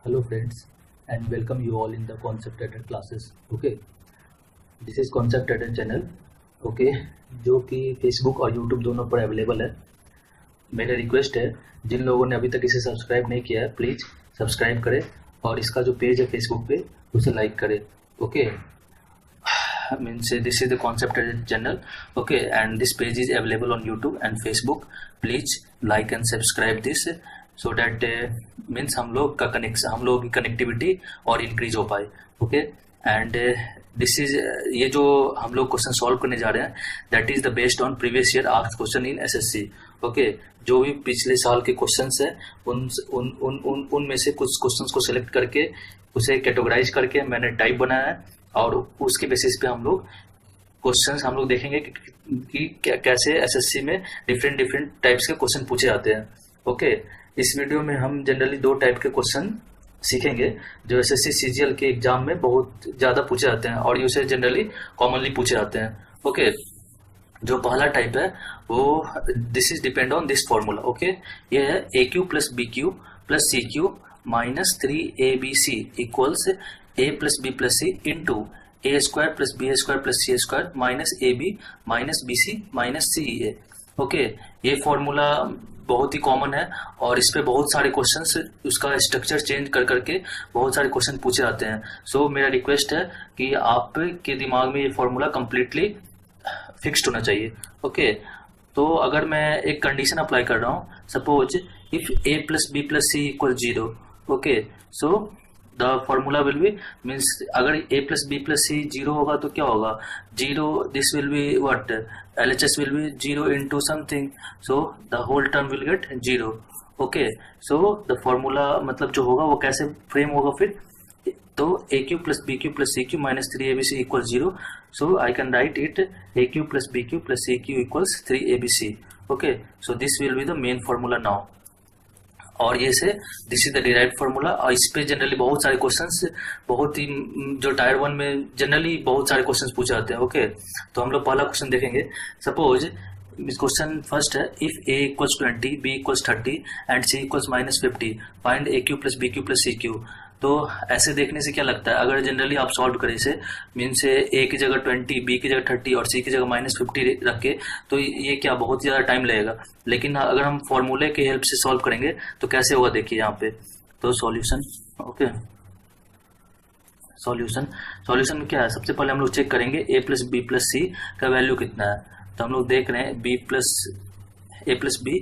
Hello friends, and welcome you all in the Concept Added classes. Okay, this is Concept Added channel. Okay, जो कि Facebook और YouTube दोनों पर available है. मेरा रिक्वेस्ट है जिन लोगों ने अभी तक इसे सब्सक्राइब नहीं किया है प्लीज़ सब्सक्राइब करें और इसका जो पेज है Facebook पे उसे लाइक करें. Okay, means this is the Concept Added channel. Okay, and this page is available on YouTube and Facebook. Please like and subscribe this so that means हम लोग की कनेक्टिविटी और इंक्रीज हो पाए. ओके, एंड दिस इज ये जो हम लोग क्वेश्चन सॉल्व करने जा रहे हैं that is the based on previous year asked question in SSC. Okay, जो भी पिछले साल के क्वेश्चंस है उनमें से कुछ क्वेश्चंस को सिलेक्ट करके उसे कैटेगराइज करके मैंने टाइप बनाया है और उसके बेसिस पे हम लोग क्वेश्चंस हम लोग देखेंगे कि कैसे एसएससी में डिफरेंट टाइप्स के क्वेश्चन पूछे जाते हैं. ओके, इस वीडियो में हम जनरली दो टाइप के क्वेश्चन सीखेंगे जो एसएससी सीजीएल के एग्जाम में बहुत ज़्यादा पूछे जाते हैं और ये जनरली कॉमनली पूछे जाते हैं. ओके, जो पहला टाइप है वो this is depend on this formula. Okay, ये है a cube plus b cube plus c cube minus 3abc equals a plus B plus c into a square plus b square plus c square minus a b minus b c minus c a. Okay, ये formula बहुत ही common है और इस पे बहुत सारे questions उसका स्ट्रक्चर चेंज कर करके बहुत सारे क्वेश्चन पूछे जाते हैं. सो मेरा रिक्वेस्ट है कि आपके दिमाग में ये फॉर्मूला कंप्लीटली फिक्स्ड होना चाहिए. ओके, तो अगर मैं एक कंडीशन अप्लाई कर रहा हूँ, suppose if a plus B plus c equal 0. Okay, so the formula will be means अगर a plus B plus c 0 होगा तो क्या होगा 0, this will be what LHS will be 0 into something, so the whole term will get 0. Okay, so the formula मतलब जो होगा वो कैसे फ्रेम होगा फिर, तो a cube plus b cube plus c cube minus 3abc equal 0. So I can write it a cube plus b cube plus c cube equals 3abc. Okay, so this will be the main formula now. और ये से this is the derived formula और इस पे generally बहुत सारे questions बहुत ही जो टायर 1 में जनरली बहुत सारे क्वेश्चंस पूछे जाते हैं. ओके, तो हम लोग पहला क्वेश्चन देखेंगे. सपोज क्वेश्चन फर्स्ट है if a equals 20 b equals 30 and c equals minus 50 find a cube plus b cube plus c cube. तो ऐसे देखने से क्या लगता है अगर जनरली आप सॉल्व करें इसे मीन्स ए की जगह 20 बी की जगह 30 और सी की जगह माइनस 50 रख के तो ये क्या बहुत ज़्यादा टाइम लगेगा. लेकिन अगर हम फॉर्मूले की हेल्प से सॉल्व करेंगे तो कैसे होगा देखिए यहाँ पे. तो सॉल्यूशन. ओके, सॉल्यूशन क्या है, सबसे पहले हम लोग चेक करेंगे ए प्लस बी प्लस सी का वैल्यू कितना है. तो हम लोग देख रहे हैं ए प्लस बी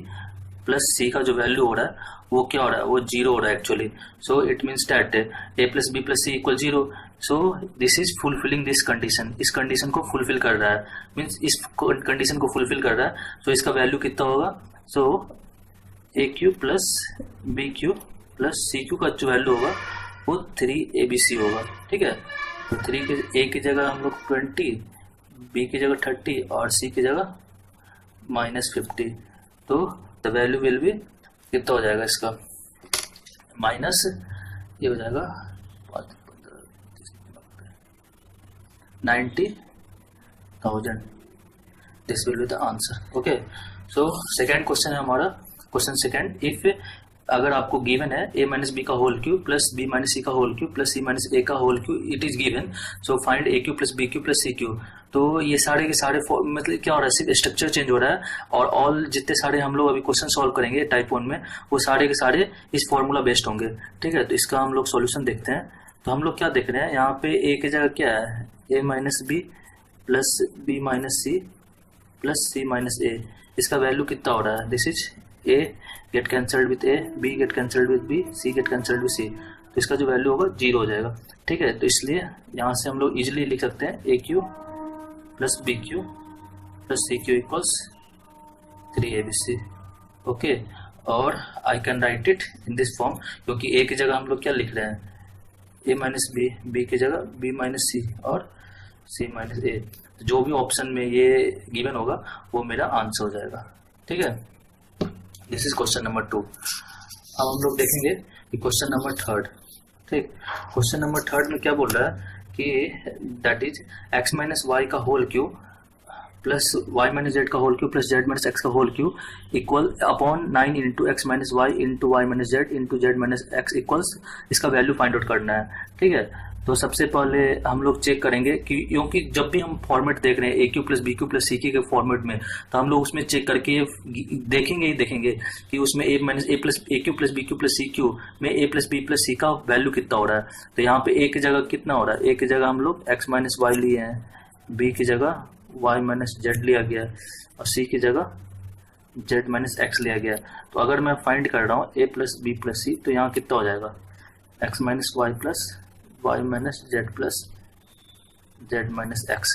प्लस सी का जो वैल्यू हो रहा है वो क्या हो रहा है, वो 0 हो रहा है actually. So it means that a plus B plus c equal 0. So this is fulfilling this condition, इस कंडीशन को फुलफिल कर रहा है मीन्स इस कंडीशन को फुलफिल कर रहा है. सो इसका वैल्यू कितना होगा, so a cube plus b cube plus c cube का जो वैल्यू होगा वो 3abc होगा. ठीक है, तो 3 के ए की जगह हम लोग 20, बी की जगह 30 और सी की जगह माइनस 50. तो द वैल्यू विल बी कितना हो जाएगा इसका माइनस ये हो जाएगा 90,000. This will be the answer. Okay, so second question है हमारा. क्वेश्चन सेकेंड, इफ अगर आपको गिवन है a माइनस बी का whole cube plus b minus सी का whole cube plus C minus a का whole cube it is given, so find a cube plus b cube plus c cube. तो ये सारे के सारे मतलब क्या हो रहा है, सिर्फ स्ट्रक्चर चेंज हो रहा है और ऑल जितने सारे हम लोग अभी क्वेश्चन सॉल्व करेंगे टाइप 1 में वो सारे के सारे इस फॉर्मूला बेस्ड होंगे. ठीक है, तो इसका हम लोग सॉल्यूशन देखते हैं. तो हम लोग क्या देख रहे हैं यहाँ पे ए की जगह क्या है a minus b plus b minus c plus C minus a. इसका वैल्यू कितना हो रहा है, this is a get cancelled with a, b get cancelled with b, c get cancelled with c. तो इसका जो वैल्यू होगा 0 हो जाएगा. ठीक है, तो इसलिए यहाँ से हम लोग इजिली लिख सकते हैं a cube plus b cube plus c cube equals 3abc. Okay, और I can write it in this form क्योंकि ए की जगह हम लोग क्या लिख रहे हैं ए माइनस बी, बी की जगह बी माइनस सी और सी माइनस ए. जो भी ऑप्शन में ये गिवन होगा वो मेरा आंसर हो जाएगा. ठीक है, दिस इज क्वेश्चन नंबर 2. अब हम लोग देखेंगे कि क्वेश्चन नंबर 3. ठीक, क्वेश्चन नंबर 3 में क्या बोल रहा है कि that is x minus y का whole cube plus Y minus z का whole cube plus Z minus x का whole cube equal upon 9 into x minus Y into Y minus Z into Z minus x equals इसका value find out करना है। ठीक है, तो सबसे पहले हम लोग चेक करेंगे कि क्योंकि जब भी हम फॉर्मेट देख रहे हैं a cube plus b cube plus c cube के फॉर्मेट में, तो हम लोग उसमें चेक करके देखेंगे कि उसमें a minus a plus a cube plus b cube plus c cube में a plus B plus c का वैल्यू कितना हो रहा है। तो यहाँ पे ए की जगह कितना हो रहा है, ए की जगह हम लोग एक्स माइनस वाई लिए हैं, बी की जगह वाई माइनस जेड लिया गया है और सी की जगह जेड माइनस एक्स लिया गया है। तो अगर मैं फाइंड कर रहा हूँ ए प्लस बी प्लस सी, तो यहाँ कितना हो जाएगा, X minus Y plus Y minus Z plus Z minus X,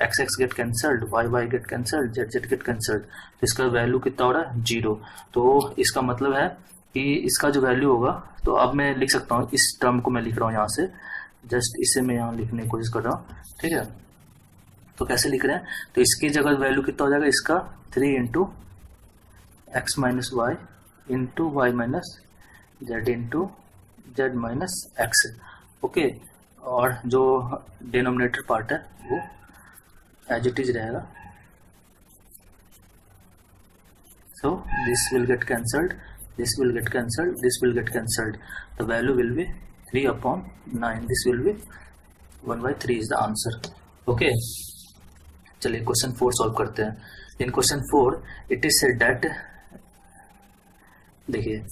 X X get cancelled, Y Y get cancelled, Z Z get cancelled, तो इसका वैल्यू कितना हो रहा है, 0। तो इसका मतलब है कि इसका जो वैल्यू होगा, तो अब मैं लिख सकता हूँ, इस टर्म को मैं लिख रहा हूँ यहाँ से, जस्ट इसे मैं यहाँ लिखने की कोशिश कर रहा हूँ। ठीक है, तो कैसे लिख रहे हैं, तो इसकी जगह वैल्यू कितना हो जाएगा, इसका 3 into x minus Y into Y minus Z into Z minus X. Okay, और जो डिनोमिनेटर पार्ट है वो एज इट इज रहेगा। So this will get cancelled, this will get cancelled, this will get cancelled, the value will be 3/9, this will be 1/3 is the answer. Okay, चलिए question 4 solve करते हैं। In question 4 it is said that, देखिए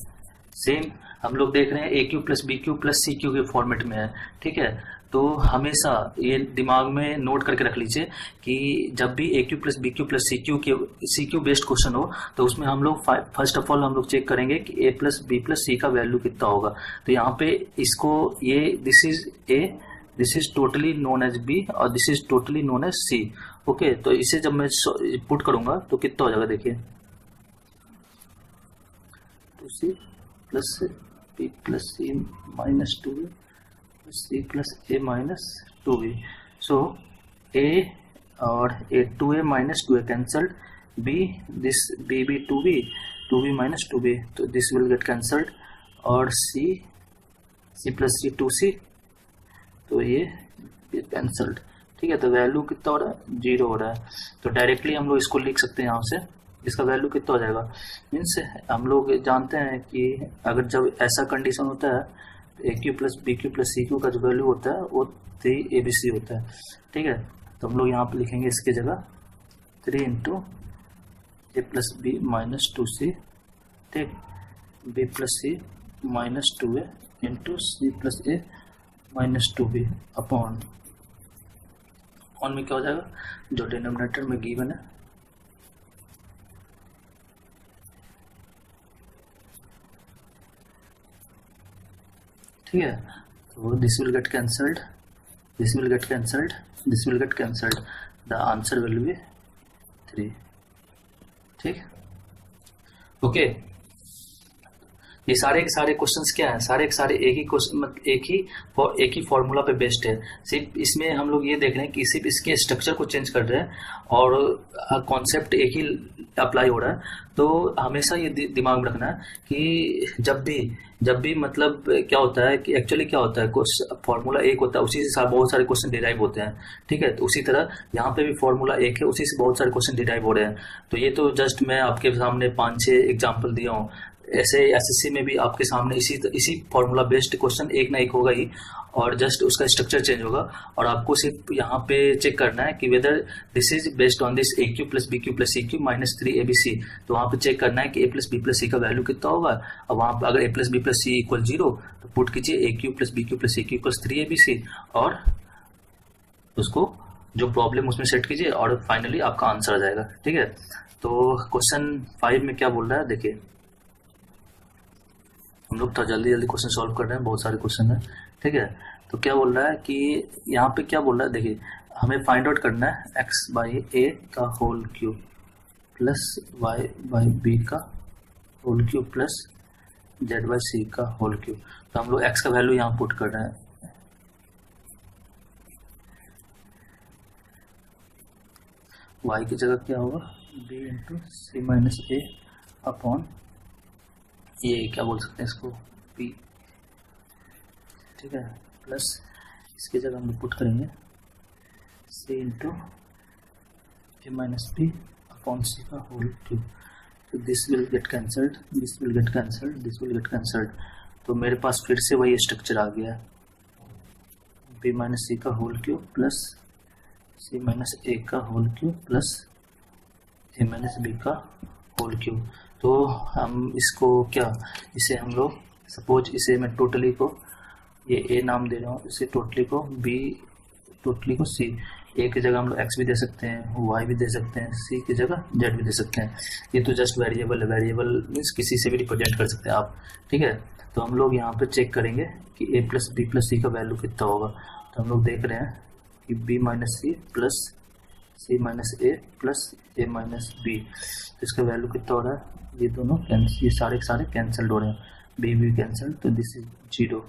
same हम लोग देख रहे हैं a cube plus b cube plus c cube के फॉर्मेट में है। ठीक है, तो हमेशा ये दिमाग में नोट करके रख लीजिए कि जब भी a cube plus b cube plus c cube based question हो, तो उसमें हम लोग फर्स्ट ऑफ ऑल हम लोग चेक करेंगे कि a plus B plus c का वैल्यू कितना होगा। तो यहाँ पे इसको ये this is a, this is totally known as b और this is totally known as c. Okay, तो इसे जब मैं पुट करूंगा तो कितना हो जाएगा, देखिए 2c plus B plus C minus 2b C plus A minus 2b। So A और A 2a minus 2a cancelled, B this B B 2b minus 2b, तो दिस विल गेट कैंसल्ड, और सी plus सी 2c, तो ये cancelled. ठीक है, तो value कितना हो रहा है, 0 हो रहा है। तो डायरेक्टली हम लोग इसको लिख सकते हैं यहाँ से, इसका वैल्यू कितना हो जाएगा, मीन्स हम लोग जानते हैं कि अगर जब ऐसा कंडीशन होता है तो a cube plus b cube plus c cube का जो वैल्यू होता है वो 3abc होता है। ठीक है, तो हम लोग यहाँ पे लिखेंगे इसकी जगह 3 into a plus b minus 2c, ठीक, बी प्लस सी minus 2a into c plus ए माइनस 2b अपॉन में क्या हो जाएगा, जो डिनोमिनेटर में गिवन है ठीक है, तो this will get cancelled, this will get cancelled, this will get cancelled, the answer will be 3। ठीक, ओके, ये सारे के सारे क्वेश्चंस क्या हैं, सारे के सारे एक ही क्वेश्चन, एक ही फॉर्मूला पे बेस्ड है। सिर्फ इसमें हम लोग ये देख रहे हैं कि सिर्फ इसके स्ट्रक्चर को चेंज कर रहे हैं और कॉन्सेप्ट एक ही अप्लाई हो रहा है। तो हमेशा ये दिमाग में रखना है कि जब भी मतलब क्या होता है कि एक्चुअली क्या होता है, फॉर्मूला एक होता है, उसी से बहुत सारे क्वेश्चन डिराइव होते हैं। ठीक है, तो उसी तरह यहाँ पे भी फॉर्मूला एक है, उसी से बहुत सारे क्वेश्चन डिराइव हो रहे हैं। तो ये तो जस्ट मैं आपके सामने 5-6 एग्जाम्पल दिया हूँ। ऐसे एसएससी में भी आपके सामने इसी फॉर्मूला बेस्ड क्वेश्चन एक ना एक होगा ही, और जस्ट उसका स्ट्रक्चर चेंज होगा, और आपको सिर्फ यहाँ पे चेक करना है कि whether this is based on this a cube plus b cube plus c cube minus 3abc। तो वहाँ पे चेक करना है कि a plus B plus c का वैल्यू कितना होगा, और वहाँ पे अगर a plus B plus c equal 0 तो पुट कीजिए a cube plus b cube plus c cube plus 3abc, और उसको जो प्रॉब्लम उसमें सेट कीजिए और फाइनली आपका आंसर आ जाएगा। ठीक है, तो क्वेश्चन 5 में क्या बोल रहा है, देखिए हम लोग तो जल्दी क्वेश्चन सॉल्व कर रहे हैं, बहुत सारे क्वेश्चन है। ठीक है, तो क्या बोल रहा है कि यहाँ पे क्या बोल रहा है, देखिए हमें फाइंड आउट करना है x बाई ए का whole cube plus y by b का whole cube plus z by c का होल क्यूब। तो हम लोग x का वैल्यू यहाँ पुट कर रहे हैं, y की जगह क्या होगा, b इंटू सी माइनस ए अपॉन ये क्या बोल सकते हैं इसको, p। ठीक है, प्लस इसकी जगह हम लोग पुट करेंगे c into a minus b upon c का होल क्यूब। तो this will get cancelled, this will get cancelled, this will get cancelled. तो मेरे पास फिर से वही स्ट्रक्चर आ गया, b माइनस सी का whole cube plus c minus a का whole cube plus a minus b का होल क्यूब। तो हम इसको क्या, इसे हम लोग सपोज इसे मैं टोटली को ये a नाम दे रहा हूँ, इसे टोटली को b, टोटली को c, a की जगह हम लोग x भी दे सकते हैं, y भी दे सकते हैं, c की जगह z भी दे सकते हैं। ये तो जस्ट वेरिएबल है, वेरिएबल मीन्स किसी से भी रिप्रेजेंट कर सकते हैं आप, ठीक है। तो हम लोग यहाँ पे चेक करेंगे कि a plus B plus c का वैल्यू कितना होगा। तो हम लोग देख रहे हैं कि b minus c plus C minus a plus A minus B, तो इसका वैल्यू कितना हो रहा है, ये दोनों कैंसिल, ये सारे के सारे कैंसिल्ड हो रहे हैं, बी भी कैंसिल, तो दिस इज 0।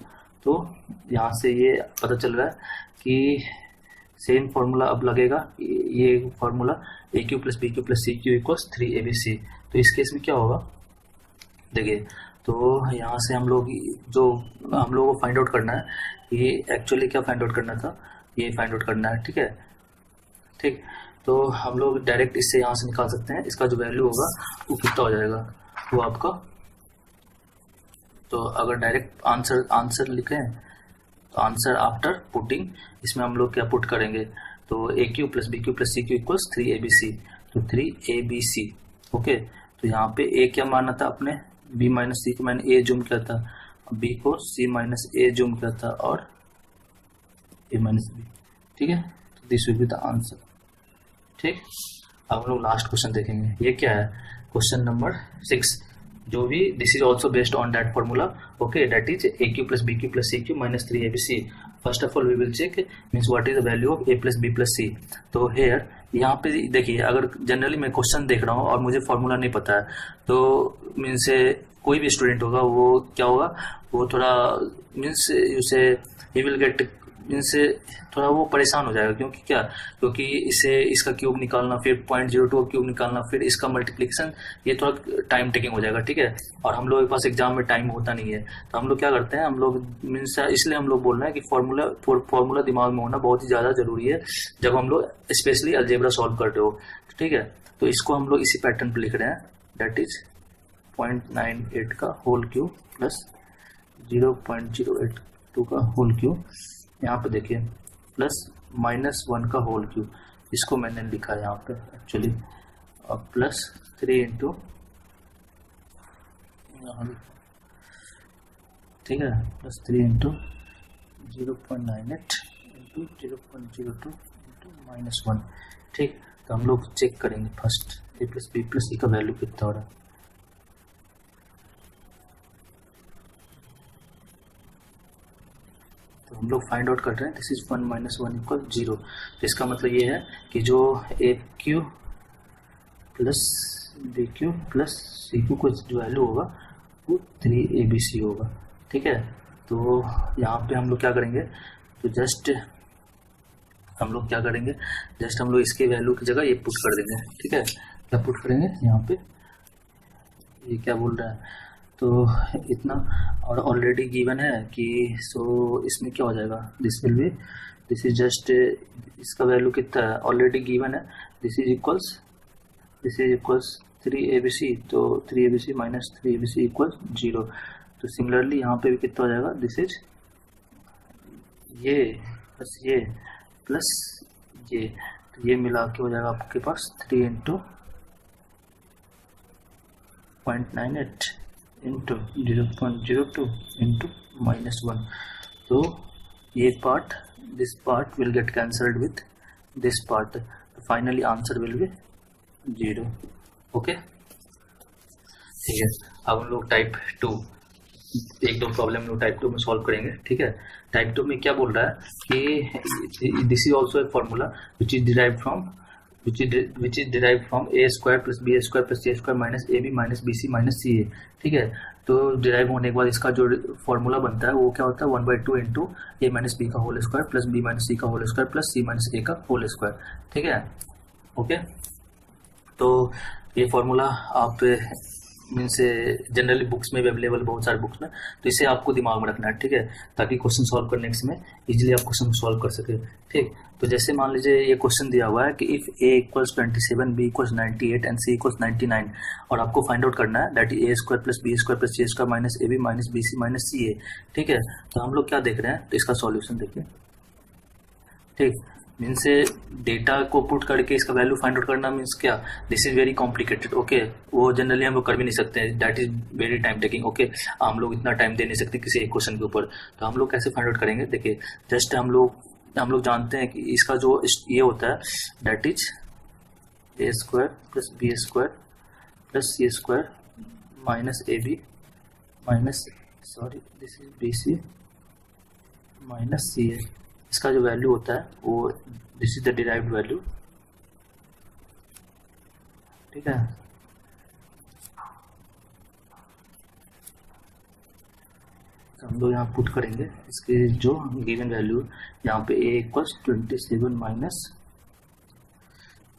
तो यहाँ से ये पता चल रहा है कि सेम फॉर्मूला अब लगेगा, ये formula a cube plus b cube plus c cube equals 3abc। तो इस केस में क्या होगा देखिए, तो यहाँ से हम लोग जो हम लोगों को फाइंड आउट करना है, ये एक्चुअली क्या फाइंड आउट करना था, ये फाइंड आउट करना है, ठीक है, ठीक। तो हम लोग डायरेक्ट इससे यहाँ से निकाल सकते हैं, इसका जो वैल्यू होगा वो कितना हो जाएगा, वो आपका, तो अगर डायरेक्ट आंसर लिखें तो आंसर आफ्टर पुटिंग, इसमें हम लोग क्या पुट करेंगे, तो a cube plus b cube plus c cube equals 3abc, तो 3abc, ओके। तो यहाँ पे ए क्या माना था अपने, बी माइनस सी को मैंने ए जूम किया था, बी को सी माइनस ए जूम किया था और ए माइनस बी, ठीक है। तो this will be the answer, ठीक। अब हम लोग लास्ट क्वेश्चन देखेंगे, ये क्या है, क्वेश्चन नंबर 6, जो भी this is also based on that formula, okay, that is a cube plus b cube plus c cube minus 3abc। First of all we will check means what is the value of a plus B plus सी। तो here यहाँ पे देखिए, अगर generally मैं question देख रहा हूँ और मुझे फॉर्मूला नहीं पता है, तो मीन्स कोई भी स्टूडेंट होगा वो क्या होगा, वो थोड़ा मीन्स उसे ही विल गेट मीन्स थोड़ा वो परेशान हो जाएगा, क्योंकि क्या, क्योंकि इसे इसका क्यूब निकालना, फिर 0.02 क्यूब निकालना, फिर इसका मल्टीप्लिकेशन, ये थोड़ा टाइम टेकिंग हो जाएगा, ठीक है। और हम लोगों के पास एग्जाम में टाइम होता नहीं है, तो हम लोग क्या करते हैं, हम लोग मीन्स इसलिए हम लोग बोल रहे हैं कि फॉर्मूला दिमाग में होना बहुत ही ज़्यादा जरूरी है जब हम लोग स्पेशली अलजेब्रा सॉल्व कर रहे हो, ठीक है। तो इसको हम लोग इसी पैटर्न पर लिख रहे हैं, दैट इज 0.98 का होल क्यूब प्लस 0.082 का होल क्यूब, यहाँ पे देखिए प्लस -1 का होल क्यूब, इसको मैंने लिखा है यहाँ पे एक्चुअली, और प्लस 3 इंटू, ठीक है, प्लस 3 इंटू 0.98 इंटू 0.02 इंटू -1, ठीक। तो हम लोग चेक करेंगे first A plus B plus c का वैल्यू कितना हो रहा है। तो हम लोग फाइंड आउट कर रहे हैं, दिस इज 1 - 1 इक्वल 0। तो इसका मतलब ये है कि जो a cube plus b cube plus c cube को जो वैल्यू होगा वो 3abc होगा, ठीक है। तो यहाँ पे हम लोग क्या करेंगे, तो जस्ट हम लोग क्या करेंगे, जस्ट हम लोग इसके वैल्यू की जगह ये पुट कर देंगे, ठीक है। क्या पुट करेंगे यहाँ पे, ये क्या बोल रहा है, तो इतना, और ऑलरेडी गिवन है कि सो इसमें क्या हो जाएगा, this will B, this is just, इसका वैल्यू कितना है ऑलरेडी गिवन है, दिस इज इक्वल्स 3abc, तो 3abc माइनस 3abc इक्वल्स 0। तो सिमिलरली यहाँ पे भी कितना हो जाएगा, दिस इज ये प्लस ये, तो ये मिला के हो जाएगा आपके पास 3 इंटू 0.98 इंटू 0.02 इंटू -1। तो ये part, this part will get cancelled with this part, finally answer will be 0, okay, ठीक है। अब हम लोग टाइप 2, एक दो प्रॉब्लम लोग टाइप 2 में सॉल्व करेंगे, ठीक है। टाइप 2 में क्या बोल रहा है कि this is also a formula which is derived from a square plus b square plus c square minus ab minus bc minus ca, ठीक है। तो डिराइव होने के बाद इसका जो फॉर्मूला बनता है वो क्या होता है, 1/2 इंटू a माइनस b का whole square plus b minus c का whole square plus c minus a का होल स्क्वायर, ठीक है, ओके। तो ये फॉर्मूला आप मीन्स जनरली बुक्स में भी अवेलेबल, बहुत सारे बुक्स में, तो इसे आपको दिमाग में रखना है, ठीक है, ताकि क्वेश्चन सॉल्व करने के समय इजीली आप क्वेश्चन सॉल्व कर सके, ठीक। तो जैसे मान लीजिए ये क्वेश्चन दिया हुआ है कि if a equals 27, b equals 98 and c equals 99, और आपको फाइंड आउट करना है that is a square plus b square plus c square minus ab minus bc minus ca, ठीक है। तो हम लोग क्या देख रहे हैं, तो इसका सॉल्यूशन देखिए, ठीक। मीन्स डेटा को पुट करके इसका वैल्यू फाइंड आउट करना मीन्स क्या, this is very complicated, okay. वो जनरली हम लोग कर भी नहीं सकते हैं, that is very time taking, okay. हम लोग इतना टाइम दे नहीं सकते किसी एक क्वेश्चन के ऊपर। तो हम लोग कैसे फाइंड आउट करेंगे, देखिए जस्ट हम लोग जानते हैं कि इसका जो ये होता है that is a square plus b square plus c square minus a b minus this is b c minus c a. इसका जो वैल्यू होता है वो this is the derived value, ठीक है। तो हम लोग यहाँ पुट करेंगे इसके जो गिवन वैल्यू, यहाँ पे a equals 27 minus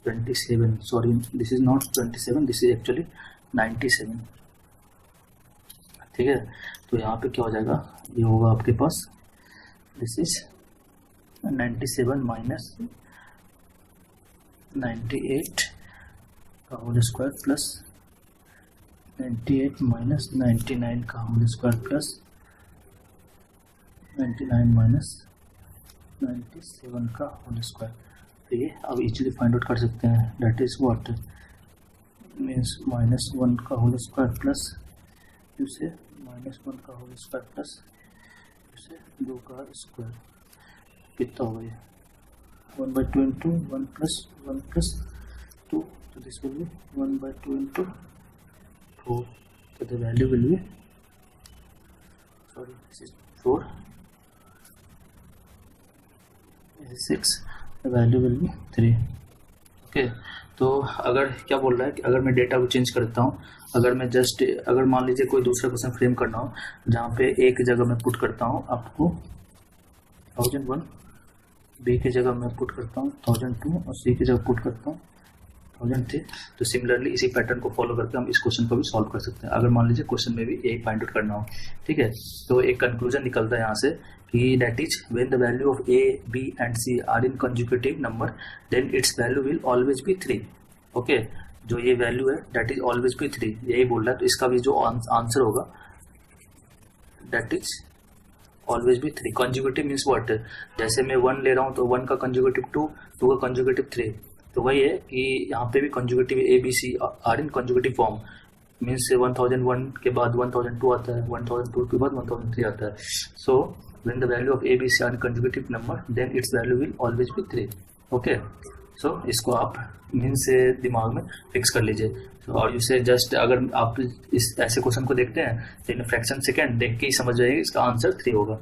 27, sorry this is not 27, this is actually 97, ठीक है। तो यहाँ पे क्या हो जाएगा, ये होगा आपके पास दिस इज 97 माइनस 98 का होल स्क्वायर प्लस 98 माइनस 99 का होल स्क्वायर प्लस 99 माइनस 97 का होल स्क्वायर। तो ये अब इजीली फाइंड आउट कर सकते हैं, दैट इज व्हाट मीन्स -1 का होल स्क्वायर प्लस इसे -1 का होल स्क्वायर प्लस इसे 2 का स्क्वायर, कितना हो गया 1/2 इंटू 1 प्लस 2, तो दिस विल बी 1/2 इंटू 4, तो the value will B sorry this is 4 6, the value will B 3, okay. तो अगर क्या बोल रहा है कि अगर मैं डेटा को चेंज करता हूँ, अगर मान लीजिए कोई दूसरा क्वेश्चन फ्रेम करना हो जहाँ पे एक जगह मैं पुट करता हूँ आपको 1001, बी की जगह मैं पुट करता हूँ 1002 और सी की जगह पुट करता हूँ 1003, तो सिमिलरली इसी पैटर्न को फॉलो करके हम इस क्वेश्चन को भी सॉल्व कर सकते हैं, अगर मान लीजिए क्वेश्चन में भी यही फाइंड आउट करना हो, ठीक है। तो एक कंक्लूजन निकलता है यहाँ से कि that is when the value of a b and c are in conjugative number then its value will always be 3, okay. जो ये वैल्यू है दैट इज ऑलवेज बी 3, यही बोल रहा है। तो इसका भी जो आंसर होगा दैट इज ऑलवेज भी 3। कंजुगेटिव मीन्स व्हाट, जैसे मैं 1 ले रहा हूँ तो 1 का कंजुगेटिव 2, 2 का कंजुगेटिव 3, तो वही है कि यहाँ पे भी conjugative A B C are in conjugative form, means 1001 के बाद 1002 आता है, 1002 के बाद 1003 आता है। So when the value of a B C are in conjugative number then its value will always be 3, okay. So इसको आप मीन्स से दिमाग में फिक्स कर लीजिए। और इसे जस्ट अगर आप इस ऐसे क्वेश्चन को देखते हैं तो इन फ्रैक्शन सेकेंड देख के ही समझ जाइए इसका आंसर 3 होगा,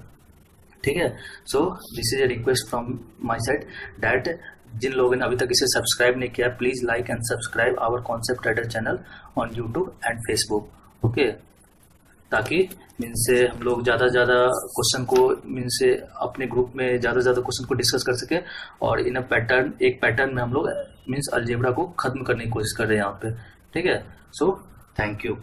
ठीक है। So this is a request from my side that जिन लोगों ने अभी तक इसे सब्सक्राइब नहीं किया, please like and subscribe our concept trader channel on YouTube and Facebook, okay. ताकि मीन्स से हम लोग ज़्यादा से ज़्यादा क्वेश्चन को मीन्स से अपने ग्रुप में ज़्यादा से ज़्यादा क्वेश्चन को डिस्कस कर सके, और इन एक पैटर्न में हम लोग मीन्स अलजेब्रा को खत्म करने की कोशिश कर रहे हैं यहाँ पे, ठीक है। So thank you.